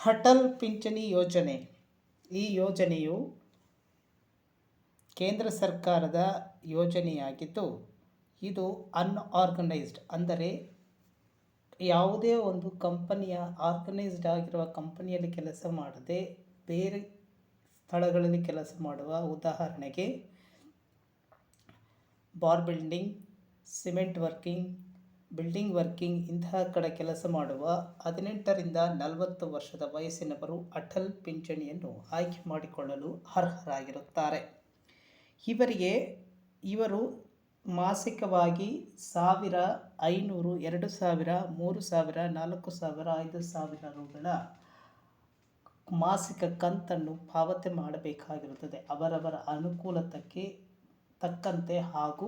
ಅಟಲ್ ಪಿಂಚಣಿ ಯೋಜನೆ. ಈ ಯೋಜನೆಯು ಕೇಂದ್ರ ಸರ್ಕಾರದ ಯೋಜನೆಯಾಗಿದ್ದು, ಇದು ಅನ್ಆರ್ಗನೈಸ್ಡ್ ಅಂದರೆ ಯಾವುದೇ ಒಂದು ಕಂಪನಿಯ ಆರ್ಗನೈಸ್ಡ್ ಆಗಿರುವ ಕಂಪನಿಯಲ್ಲಿ ಕೆಲಸ ಮಾಡದೆ ಬೇರೆ ಸ್ಥಳಗಳಲ್ಲಿ ಕೆಲಸ ಮಾಡುವ, ಉದಾಹರಣೆಗೆ bar building, cement working, building working ಇಂತಹ ಕಡೆ ಕೆಲಸ ಮಾಡುವ 18ರಿಂದ 40 ವರ್ಷದ ವಯಸ್ಸಿನವರು ಅಟಲ್ ಪಿಂಚಣಿಯನ್ನು ಆಯ್ಕೆ ಮಾಡಿಕೊಳ್ಳಲು ಅರ್ಹರಾಗಿರುತ್ತಾರೆ. ಇವರು ಮಾಸಿಕವಾಗಿ 1,500, 2,000, 3,000, 4,000, 5,000 ರುಗಳ ಮಾಸಿಕ ಕಂತನ್ನು ಪಾವತಿ ಮಾಡಬೇಕಾಗಿರುತ್ತದೆ. ಅವರವರ ಅನುಕೂಲತೆಗೆ ತಕ್ಕಂತೆ ಹಾಗೂ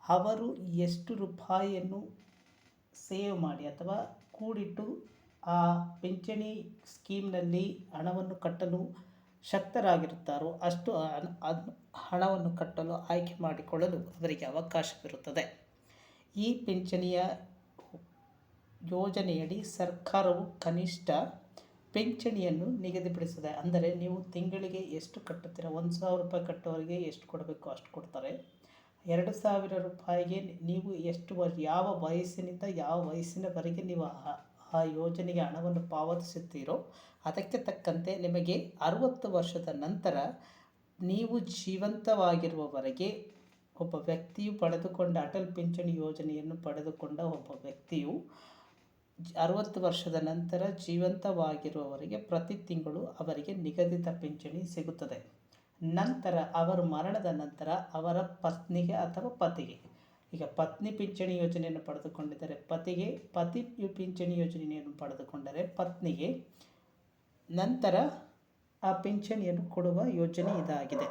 ಅವರು ಎಷ್ಟು ರೂಪಾಯಿಯನ್ನು ಸೇವ್ ಮಾಡಿ ಅಥವಾ ಕೂಡಿಟ್ಟು ಆ ಪಿಂಚಣಿ ಸ್ಕೀಮ್ನಲ್ಲಿ ಹಣವನ್ನು ಕಟ್ಟಲು ಶಕ್ತರಾಗಿರುತ್ತಾರೋ ಅಷ್ಟು ಹಣವನ್ನು ಕಟ್ಟಲು ಆಯ್ಕೆ ಮಾಡಿಕೊಳ್ಳಲು ಅವರಿಗೆ ಅವಕಾಶವಿರುತ್ತದೆ. ಈ ಪಿಂಚಣಿಯ ಯೋಜನೆಯಡಿ ಸರ್ಕಾರವು ಕನಿಷ್ಠ ಪಿಂಚಣಿಯನ್ನು ನಿಗದಿಪಡಿಸಿದೆ. ಅಂದರೆ ನೀವು ತಿಂಗಳಿಗೆ ಎಷ್ಟು ಕಟ್ಟುತ್ತೀರ, 1,000 ರೂಪಾಯಿ ಕಟ್ಟುವವರಿಗೆ ಎಷ್ಟು ಕೊಡಬೇಕು ಅಷ್ಟು ಕೊಡ್ತಾರೆ. 2,000 ರೂಪಾಯಿಗೆ ನೀವು ಯಾವ ವಯಸ್ಸಿನಿಂದ ಯಾವ ವಯಸ್ಸಿನವರೆಗೆ ನೀವು ಆ ಯೋಜನೆಗೆ ಹಣವನ್ನು ಪಾವತಿಸುತ್ತೀರೋ ಅದಕ್ಕೆ ತಕ್ಕಂತೆ ನಿಮಗೆ 60 ವರ್ಷದ ನಂತರ ನೀವು ಜೀವಂತವಾಗಿರುವವರೆಗೆ ಒಬ್ಬ ವ್ಯಕ್ತಿಯು ಪಡೆದುಕೊಂಡ ಅಟಲ್ ಪಿಂಚಣಿ ಯೋಜನೆಯನ್ನು ಪಡೆದುಕೊಂಡ ಒಬ್ಬ ವ್ಯಕ್ತಿಯು 60 ವರ್ಷದ ನಂತರ ಜೀವಂತವಾಗಿರುವವರೆಗೆ ಪ್ರತಿ ತಿಂಗಳು ಅವರಿಗೆ ನಿಗದಿತ ಪಿಂಚಣಿ ಸಿಗುತ್ತದೆ. ನಂತರ ಅವರು ಮರಣದ ನಂತರ ಅವರ ಪತ್ನಿಗೆ ಅಥವಾ ಪತಿಗೆ, ಈಗ ಪತ್ನಿ ಪಿಂಚಣಿ ಯೋಜನೆಯನ್ನು ಪಡೆದುಕೊಂಡಿದ್ದರೆ ಪತಿಗೆ, ಪತಿ ಪಿಂಚಣಿ ಯೋಜನೆಯನ್ನು ಪಡೆದುಕೊಂಡರೆ ಪತ್ನಿಗೆ ನಂತರ ಆ ಪಿಂಚಣಿಯನ್ನು ಕೊಡುವ ಯೋಜನೆ ಇದಾಗಿದೆ.